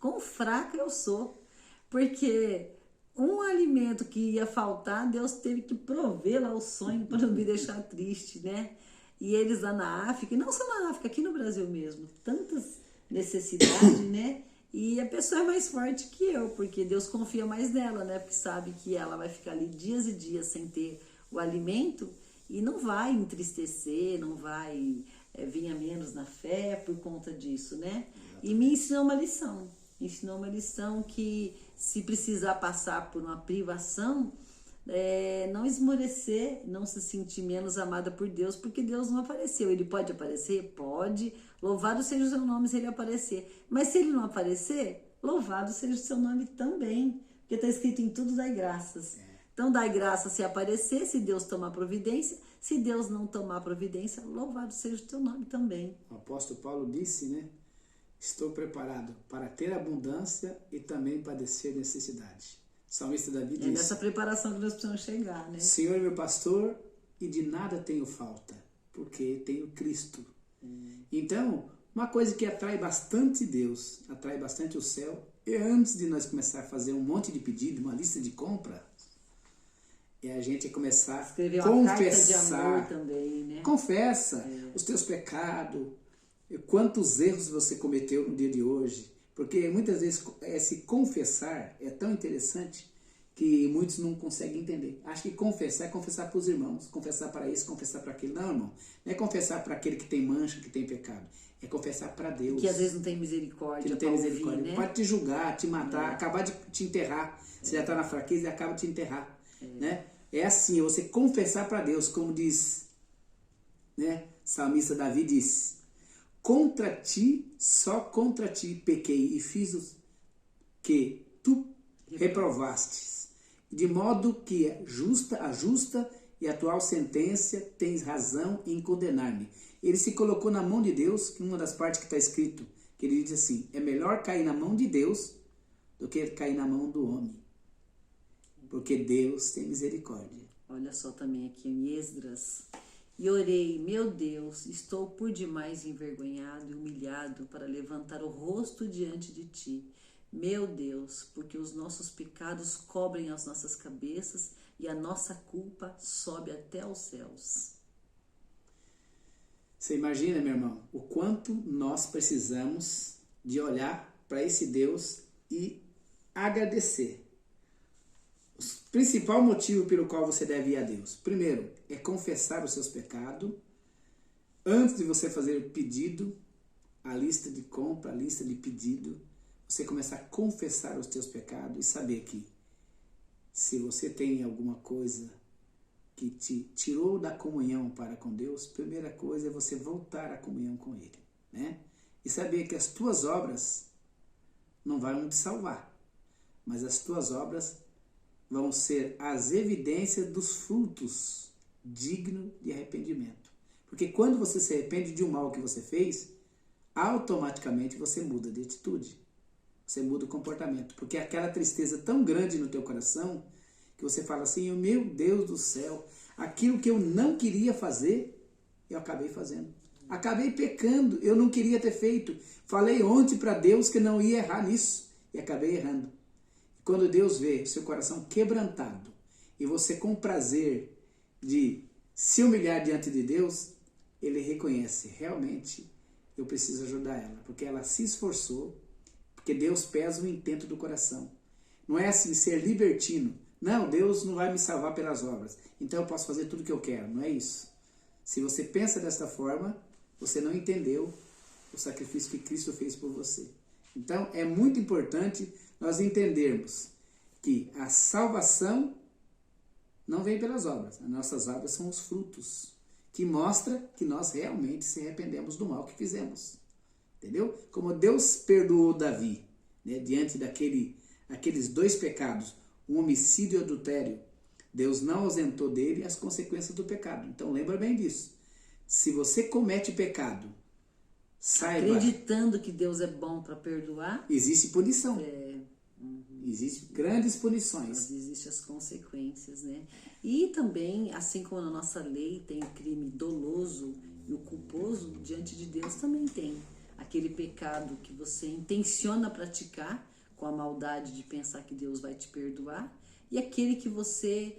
Speaker 1: Quão fraca eu sou. Porque um alimento que ia faltar, Deus teve que prover lá o sonho para não me deixar triste, né? E eles lá na África, e não só na África, aqui no Brasil mesmo, tantas necessidades, né? E a pessoa é mais forte que eu, porque Deus confia mais nela, né? Porque sabe que ela vai ficar ali dias e dias sem ter o alimento e não vai entristecer, não vai vir a menos na fé por conta disso, né? E me ensinou uma lição que se precisar passar por uma privação, não esmorecer, não se sentir menos amada por Deus, porque Deus não apareceu. Ele pode aparecer? Pode. Louvado seja o seu nome se ele aparecer. Mas se ele não aparecer, louvado seja o seu nome também, porque está escrito em tudo dai graças. Então dai graça se aparecer, se Deus tomar providência. Se Deus não tomar providência, louvado seja o teu nome também.
Speaker 2: O apóstolo Paulo disse, né? Estou preparado para ter abundância e também padecer necessidade. O salmista Davi disse.
Speaker 1: É nessa preparação que nós precisamos chegar, né?
Speaker 2: Senhor é meu pastor e de nada tenho falta, porque tenho Cristo. Então, uma coisa que atrai bastante Deus, atrai bastante o céu, é antes de nós começar a fazer um monte de pedido, uma lista de compra, é a gente começar a confessar.
Speaker 1: Também, né?
Speaker 2: Confessa os teus pecados, quantos erros você cometeu no dia de hoje. Porque muitas vezes esse confessar é tão interessante que muitos não conseguem entender. Acho que confessar é confessar para os irmãos, confessar para esse, confessar para aquele. Não, irmão. Não é confessar para aquele que tem mancha, que tem pecado. É confessar para Deus.
Speaker 1: Que às vezes não tem misericórdia.
Speaker 2: Que não tem misericórdia.
Speaker 1: Ouvir, né?
Speaker 2: Pode te julgar, te matar, acabar de te enterrar. Você já está na fraqueza e acaba de te enterrar. Né? É assim, é você confessar para Deus, como diz, né? Salmista Davi diz: contra ti, só contra ti pequei e fiz o que tu reprovastes, de modo que a justa e atual sentença tens razão em condenar-me. Ele se colocou na mão de Deus, que uma das partes que está escrito, que ele diz assim: é melhor cair na mão de Deus do que cair na mão do homem, porque Deus tem misericórdia.
Speaker 1: Olha só também aqui em Esdras: e orei, meu Deus, estou por demais envergonhado e humilhado para levantar o rosto diante de ti, meu Deus, porque os nossos pecados cobrem as nossas cabeças e a nossa culpa sobe até aos céus.
Speaker 2: Você imagina, meu irmão, o quanto nós precisamos de olhar para esse Deus e agradecer. O principal motivo pelo qual você deve ir a Deus, primeiro, é confessar os seus pecados. Antes de você fazer o pedido, a lista de compra, a lista de pedido, você começar a confessar os teus pecados e saber que se você tem alguma coisa que te tirou da comunhão para com Deus, a primeira coisa é você voltar à comunhão com Ele, né? E saber que as tuas obras não vão te salvar, mas as tuas obras vão ser as evidências dos frutos dignos de arrependimento. Porque quando você se arrepende de um mal que você fez, automaticamente você muda de atitude. Você muda o comportamento. Porque é aquela tristeza tão grande no teu coração que você fala assim: meu Deus do céu, aquilo que eu não queria fazer, eu acabei fazendo. Acabei pecando, eu não queria ter feito. Falei ontem para Deus que não ia errar nisso e acabei errando. Quando Deus vê seu coração quebrantado e você com prazer de se humilhar diante de Deus, Ele reconhece: realmente eu preciso ajudar ela, porque ela se esforçou, porque Deus pesa o intento do coração. Não é assim ser libertino. Não, Deus não vai me salvar pelas obras, então eu posso fazer tudo o que eu quero. Não é isso. Se você pensa desta forma, você não entendeu o sacrifício que Cristo fez por você. Então é muito importante nós entendermos que a salvação não vem pelas obras. As nossas obras são os frutos, que mostra que nós realmente se arrependemos do mal que fizemos. Entendeu? Como Deus perdoou Davi, né, diante daqueles dois pecados, o homicídio e o adultério, Deus não ausentou dele as consequências do pecado. Então lembra bem disso. Se você comete pecado, saiba...
Speaker 1: acreditando que Deus é bom para perdoar,
Speaker 2: existe punição. Existem grandes punições.
Speaker 1: Mas existem as consequências, né? E também, assim como na nossa lei tem o crime doloso e o culposo, diante de Deus também tem aquele pecado que você intenciona praticar com a maldade de pensar que Deus vai te perdoar, e aquele que você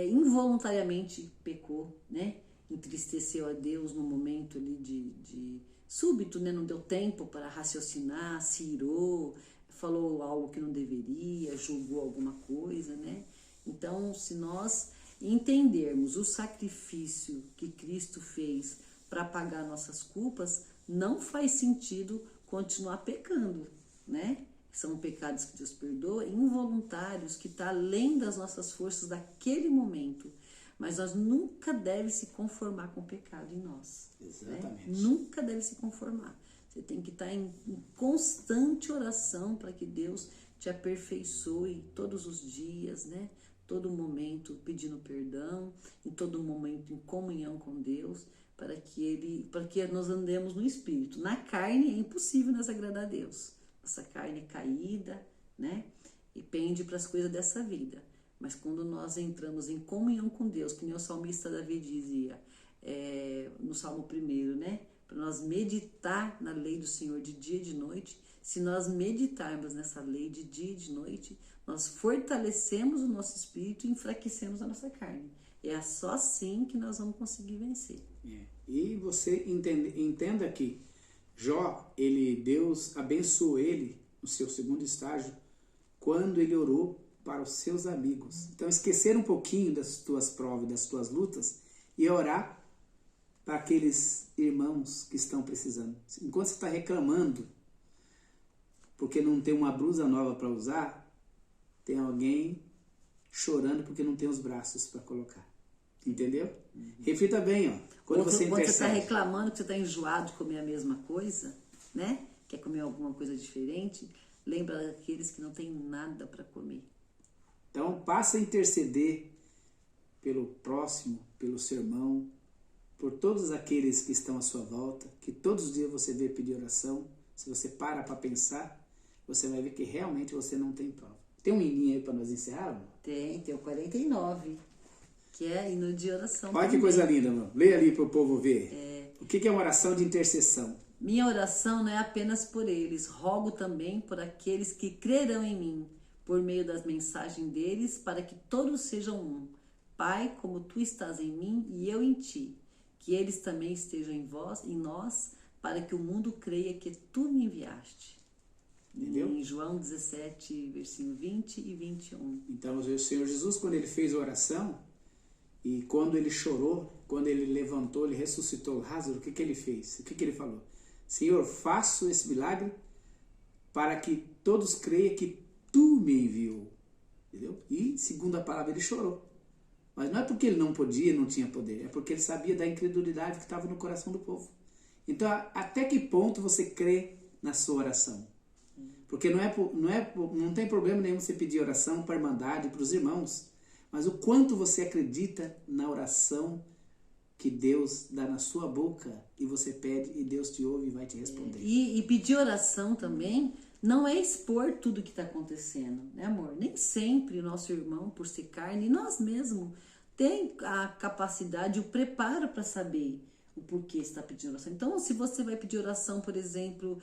Speaker 1: involuntariamente pecou, né? Entristeceu a Deus no momento ali de súbito, né? Não deu tempo para raciocinar, se irou, falou algo que não deveria, julgou alguma coisa, né? Então, se nós entendermos o sacrifício que Cristo fez para pagar nossas culpas, não faz sentido continuar pecando, né? São pecados que Deus perdoa, involuntários, que está além das nossas forças daquele momento. Mas nós nunca devemos se conformar com o pecado em nós.
Speaker 2: Exatamente.
Speaker 1: Né? Nunca deve se conformar. Você tem que estar em constante oração para que Deus te aperfeiçoe todos os dias, né? Todo momento pedindo perdão, em todo momento em comunhão com Deus, para que nós andemos no Espírito. Na carne é impossível nós agradar a Deus. Nossa carne é caída, né? E pende para as coisas dessa vida. Mas quando nós entramos em comunhão com Deus, que nem o salmista Davi dizia no Salmo 1, né? Para nós meditar na lei do Senhor de dia e de noite. Se nós meditarmos nessa lei de dia e de noite, nós fortalecemos o nosso espírito e enfraquecemos a nossa carne. É só assim que nós vamos conseguir vencer.
Speaker 2: E você entenda que Jó, Deus abençoou ele no seu segundo estágio, quando ele orou para os seus amigos. Então, esquecer um pouquinho das tuas provas, das tuas lutas e orar para aqueles irmãos que estão precisando. Enquanto você está reclamando porque não tem uma blusa nova para usar, tem alguém chorando porque não tem os braços para colocar. Entendeu? Reflita bem, ó. Quando você
Speaker 1: está reclamando que você está enjoado de comer a mesma coisa, né? Quer comer alguma coisa diferente, lembra daqueles que não têm nada para comer.
Speaker 2: Então, passa a interceder pelo próximo, pelo seu irmão, por todos aqueles que estão à sua volta, que todos os dias você vê pedir oração. Se você para pensar, você vai ver que realmente você não tem prova. Tem um hininho aí para nós encerrar?
Speaker 1: Tem o 49, que é hino de oração.
Speaker 2: Olha
Speaker 1: também.
Speaker 2: Que coisa linda, mano. Leia ali para o povo ver. O que é uma oração de intercessão?
Speaker 1: Minha oração não é apenas por eles, rogo também por aqueles que crerão em mim, por meio das mensagens deles, para que todos sejam um. Pai, como tu estás em mim e eu em ti, que eles também estejam em vós, em nós, para que o mundo creia que tu me enviaste.
Speaker 2: Entendeu?
Speaker 1: Em João 17, versículo 20 e 21.
Speaker 2: Então, o Senhor Jesus, quando ele fez a oração, e quando ele chorou, quando ele levantou, ele ressuscitou Lázaro, o que ele fez? O que ele falou? Senhor, faço esse milagre para que todos creiam que tu me enviou. Entendeu? E, segundo a palavra, ele chorou. Mas não é porque ele não podia, não tinha poder, é porque ele sabia da incredulidade que estava no coração do povo. Então, até que ponto você crê na sua oração? Porque não tem problema nenhum você pedir oração para a Irmandade, para os irmãos, mas o quanto você acredita na oração que Deus dá na sua boca e você pede e Deus te ouve e vai te responder.
Speaker 1: E pedir oração também não é expor tudo que está acontecendo, né, amor? Nem sempre o nosso irmão, por ser carne, e nós mesmos, tem a capacidade, o preparo para saber o porquê está pedindo oração. Então, se você vai pedir oração, por exemplo,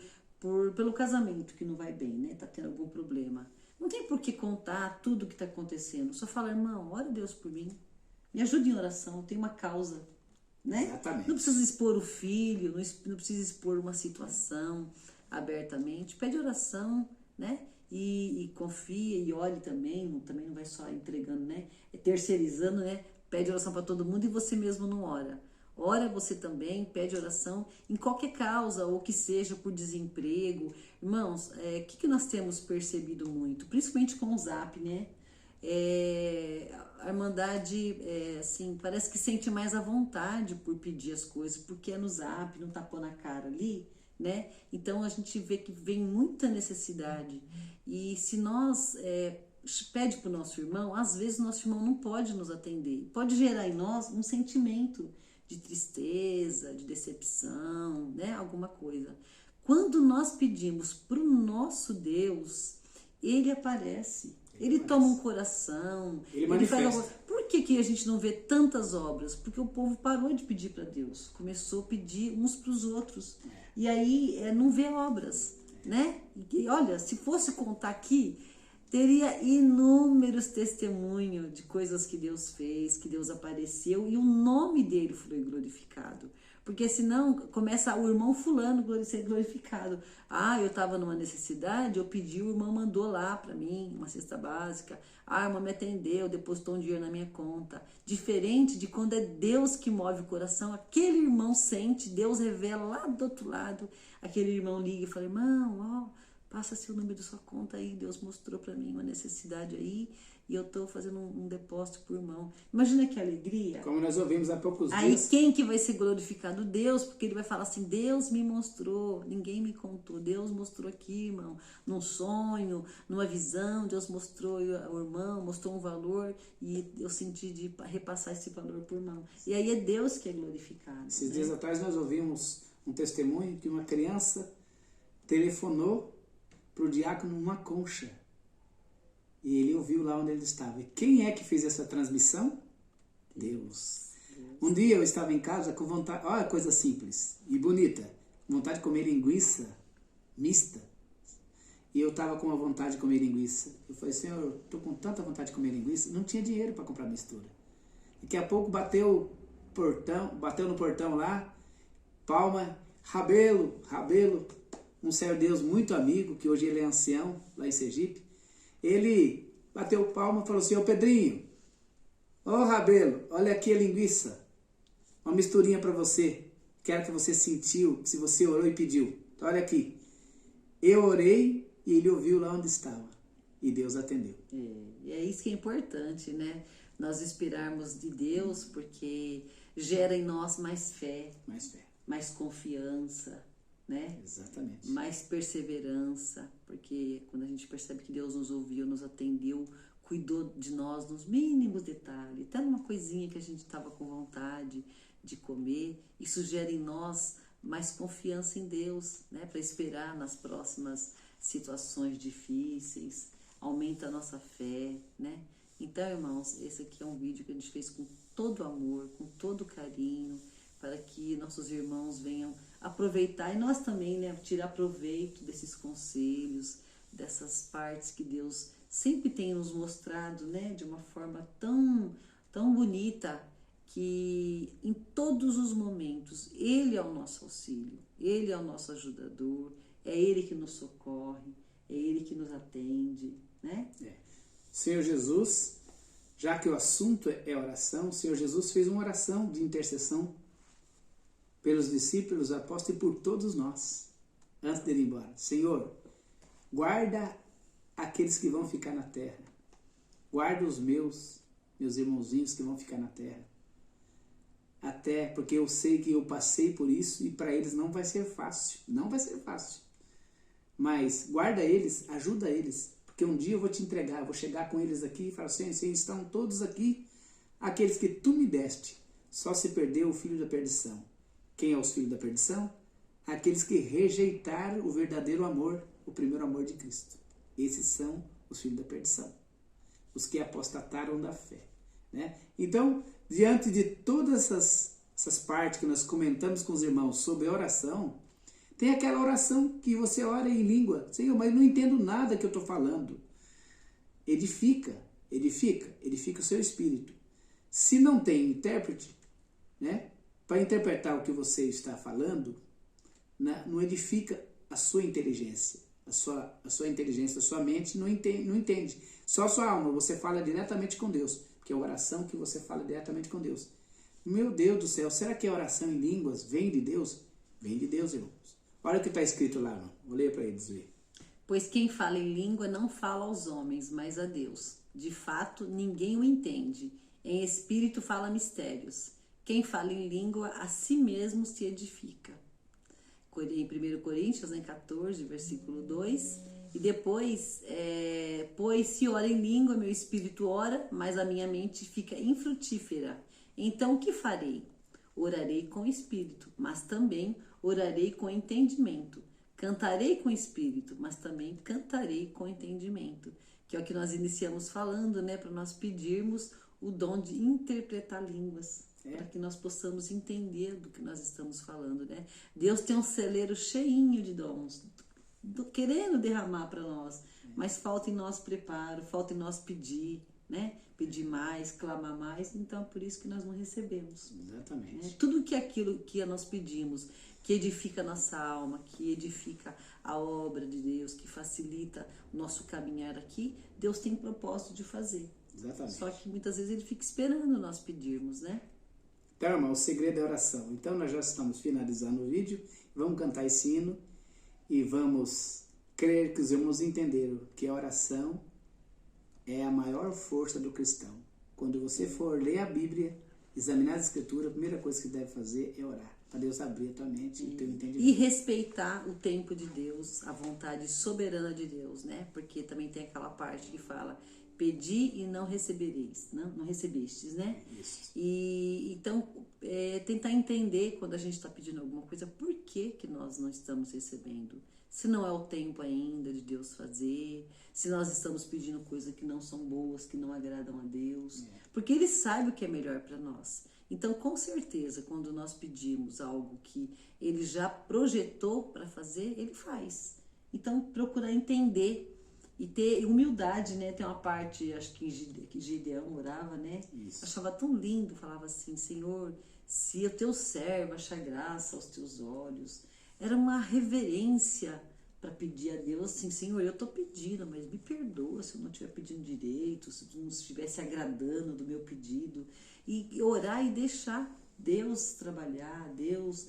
Speaker 1: pelo casamento que não vai bem, né? Tá tendo algum problema. Não tem por que contar tudo que está acontecendo. Só fala, irmão, ora a Deus por mim. Me ajude em oração, tem uma causa, né?
Speaker 2: Exatamente.
Speaker 1: Não precisa expor o filho, não precisa expor uma situação abertamente. Pede oração, né? E confia e olhe também não vai só entregando, né? Terceirizando, né? Pede oração para todo mundo e você mesmo não ora. Ora você também, pede oração em qualquer causa, ou que seja por desemprego. Irmãos, o que nós temos percebido muito? Principalmente com o Zap, né? A Irmandade, assim, parece que sente mais à vontade por pedir as coisas, porque é no Zap, não tapou na cara ali, né? Então a gente vê que vem muita necessidade. E se nós pede para o nosso irmão, às vezes o nosso irmão não pode nos atender. Pode gerar em nós um sentimento de tristeza, de decepção, né? Alguma coisa. Quando nós pedimos para o nosso Deus, Ele aparece. Ele toma um coração.
Speaker 2: Ele faz algo.
Speaker 1: Por que a gente não vê tantas obras? Porque o povo parou de pedir para Deus. Começou a pedir uns para os outros. E aí não vê obras, né? E olha, se fosse contar aqui, teria inúmeros testemunhos de coisas que Deus fez, que Deus apareceu e o nome dele foi glorificado. Porque senão começa o irmão fulano ser glorificado. Eu estava numa necessidade, eu pedi, o irmão mandou lá para mim uma cesta básica. A irmã me atendeu, depositou um dinheiro na minha conta. Diferente de quando é Deus que move o coração, aquele irmão sente, Deus revela lá do outro lado. Aquele irmão liga e fala, irmão, passa-se o número da sua conta aí, Deus mostrou para mim uma necessidade aí e eu estou fazendo um depósito por irmão. Imagina que alegria.
Speaker 2: Como nós ouvimos há poucos dias.
Speaker 1: Aí quem que vai ser glorificado? Deus, porque ele vai falar assim, Deus me mostrou, ninguém me contou, Deus mostrou aqui, irmão, num sonho, numa visão, Deus mostrou o irmão, mostrou um valor e eu senti de repassar esse valor por irmão. E aí é Deus que é glorificado.
Speaker 2: Esses
Speaker 1: né?
Speaker 2: dias atrás nós ouvimos um testemunho que uma criança telefonou para o diácono numa concha. E ele ouviu lá onde ele estava. E quem é que fez essa transmissão? Deus. Um dia eu estava em casa com vontade... Olha, coisa simples e bonita. Vontade de comer linguiça mista. E eu estava com a vontade de comer linguiça. Eu falei, Senhor, eu estou com tanta vontade de comer linguiça. Não tinha dinheiro para comprar mistura. Daqui a pouco bateu no portão lá. Palma, Rabelo. Um Senhor Deus muito amigo, que hoje ele é ancião, lá em Sergipe. Ele bateu palma e falou assim: ô Pedrinho, ô Rabelo, olha aqui a linguiça. Uma misturinha para você. Quero que você sentiu, se você orou e pediu. Então, olha aqui. Eu orei e ele ouviu lá onde estava. E Deus atendeu.
Speaker 1: E é isso que é importante, né? Nós esperarmos de Deus, porque gera em nós mais fé, mais confiança, né?
Speaker 2: Exatamente.
Speaker 1: Mais perseverança, porque quando a gente percebe que Deus nos ouviu, nos atendeu, cuidou de nós nos mínimos detalhes, até numa coisinha que a gente estava com vontade de comer, isso gera em nós mais confiança em Deus, né? Para esperar nas próximas situações difíceis, aumenta a nossa fé, né? Então, irmãos, esse aqui é um vídeo que a gente fez com todo amor, com todo carinho, para que nossos irmãos venham aproveitar e nós também, né, tirar proveito desses conselhos, dessas partes que Deus sempre tem nos mostrado, né, de uma forma tão bonita, que em todos os momentos Ele é o nosso auxílio, Ele é o nosso ajudador, é Ele que nos socorre, é Ele que nos atende, né?
Speaker 2: Senhor Jesus, já que o assunto é oração, o Senhor Jesus fez uma oração de intercessão pelos discípulos, apóstolos e por todos nós, antes de ir embora. Senhor, guarda aqueles que vão ficar na terra. Guarda os meus irmãozinhos que vão ficar na terra. Até porque eu sei que eu passei por isso e para eles não vai ser fácil. Não vai ser fácil. Mas guarda eles, ajuda eles. Porque um dia eu vou te entregar, eu vou chegar com eles aqui e falar assim: estão todos aqui, aqueles que tu me deste. Só se perdeu o filho da perdição. Quem é os filhos da perdição? Aqueles que rejeitaram o verdadeiro amor, o primeiro amor de Cristo. Esses são os filhos da perdição. Os que apostataram da fé. Né? Então, diante de todas essas partes que nós comentamos com os irmãos sobre oração, tem aquela oração que você ora em língua. Senhor, mas eu não entendo nada que eu estou falando. Edifica o seu espírito. Se não tem intérprete, né, para interpretar o que você está falando, não edifica a sua inteligência. A sua inteligência, a sua mente não entende. Só a sua alma, você fala diretamente com Deus. Porque é a oração que você fala diretamente com Deus. Meu Deus do céu, será que a oração em línguas vem de Deus? Vem de Deus, irmãos. Olha o que está escrito lá, irmão. Vou ler para eles ver.
Speaker 1: Pois quem fala em língua não fala aos homens, mas a Deus. De fato, ninguém o entende. Em espírito fala mistérios. Quem fala em língua a si mesmo se edifica. Em 1 Coríntios 14, versículo 2. E depois, pois se ora em língua, meu espírito ora, mas a minha mente fica infrutífera. Então o que farei? Orarei com espírito, mas também orarei com entendimento. Cantarei com espírito, mas também cantarei com entendimento. Que é o que nós iniciamos falando, né? Para nós pedirmos o dom de interpretar línguas. Para que nós possamos entender do que nós estamos falando, né? Deus tem um celeiro cheinho de dons, querendo derramar para nós. Mas falta em nós preparo, falta em nós pedir, né? Pedir mais, clamar mais, então é por isso que nós não recebemos.
Speaker 2: Exatamente.
Speaker 1: Né? Tudo que aquilo que nós pedimos, que edifica a nossa alma, que edifica a obra de Deus, que facilita o nosso caminhar aqui, Deus tem propósito de fazer.
Speaker 2: Exatamente.
Speaker 1: Só que muitas vezes Ele fica esperando nós pedirmos, né?
Speaker 2: Então, irmão, o segredo é a oração. Então, nós já estamos finalizando o vídeo, vamos cantar esse hino e vamos crer que os irmãos entenderam que a oração é a maior força do cristão. Quando você for ler a Bíblia, examinar a Escritura, a primeira coisa que deve fazer é orar, para Deus abrir a tua mente e o teu entendimento.
Speaker 1: E respeitar o tempo de Deus, a vontade soberana de Deus, né? Porque também tem aquela parte que fala: pedi e não recebereis, não recebestes, né?
Speaker 2: Isso.
Speaker 1: E então, tentar entender quando a gente está pedindo alguma coisa, por que nós não estamos recebendo? Se não é o tempo ainda de Deus fazer, se nós estamos pedindo coisas que não são boas, que não agradam a Deus, porque Ele sabe o que é melhor para nós. Então, com certeza, quando nós pedimos algo que Ele já projetou para fazer, Ele faz. Então, procurar entender e ter humildade, né? Tem uma parte, acho que Gideão orava, né?
Speaker 2: Isso.
Speaker 1: Achava tão lindo, falava assim: Senhor, se o teu servo achar graça aos teus olhos. Era uma reverência para pedir a Deus assim, Senhor, eu estou pedindo, mas me perdoa se eu não estiver pedindo direito, se não estivesse agradando do meu pedido. E orar e deixar Deus trabalhar, Deus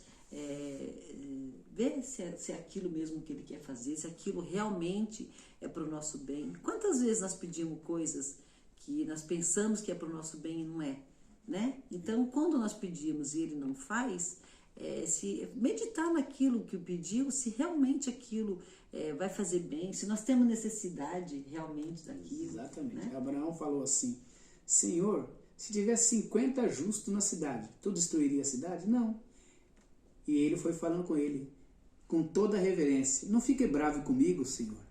Speaker 1: ver se é aquilo mesmo que Ele quer fazer, se aquilo realmente é para o nosso bem. Quantas vezes nós pedimos coisas que nós pensamos que é para o nosso bem e não é, né? Então, quando nós pedimos e Ele não faz, se meditar naquilo que pediu, se realmente aquilo vai fazer bem, se nós temos necessidade realmente daquilo.
Speaker 2: Exatamente.
Speaker 1: Né?
Speaker 2: Abraão falou assim, Senhor, se tivesse 50 justos na cidade, tu destruiria a cidade? Não. E ele foi falando com ele, com toda a reverência, não fique bravo comigo, Senhor.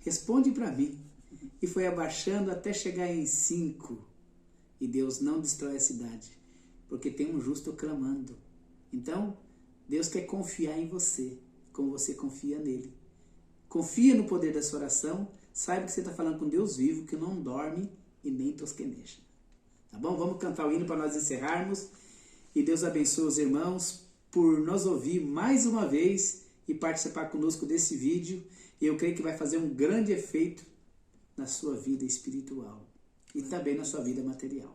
Speaker 2: Responde para mim. E foi abaixando até chegar em 5. E Deus não destrói a cidade, porque tem um justo clamando. Então, Deus quer confiar em você, como você confia nele. Confia no poder da sua oração, saiba que você está falando com Deus vivo, que não dorme e nem tosqueneja. Tá bom? Vamos cantar o hino para nós encerrarmos. E Deus abençoe os irmãos por nos ouvir mais uma vez e participar conosco desse vídeo. E eu creio que vai fazer um grande efeito na sua vida espiritual e também na sua vida material.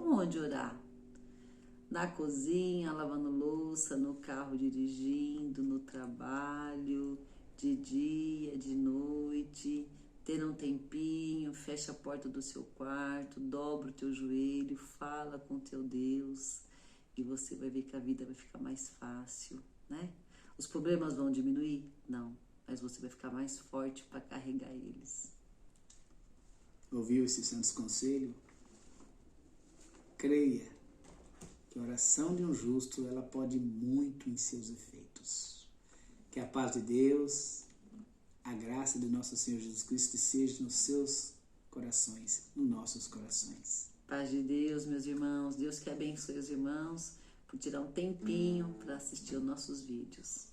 Speaker 1: Onde orar? Na cozinha, lavando louça, no carro dirigindo, no trabalho, de dia, de noite, ter um tempinho, fecha a porta do seu quarto, dobra o teu joelho, fala com o teu Deus e você vai ver que a vida vai ficar mais fácil, né? Os problemas vão diminuir? Não, mas você vai ficar mais forte para carregar eles.
Speaker 2: Ouviu esse santos conselho? Creia que a oração de um justo, ela pode muito em seus efeitos. Que a paz de Deus, a graça do nosso Senhor Jesus Cristo esteja nos seus corações, nos nossos corações.
Speaker 1: Paz de Deus, meus irmãos. Deus que abençoe os irmãos por tirar um tempinho para assistir os nossos vídeos.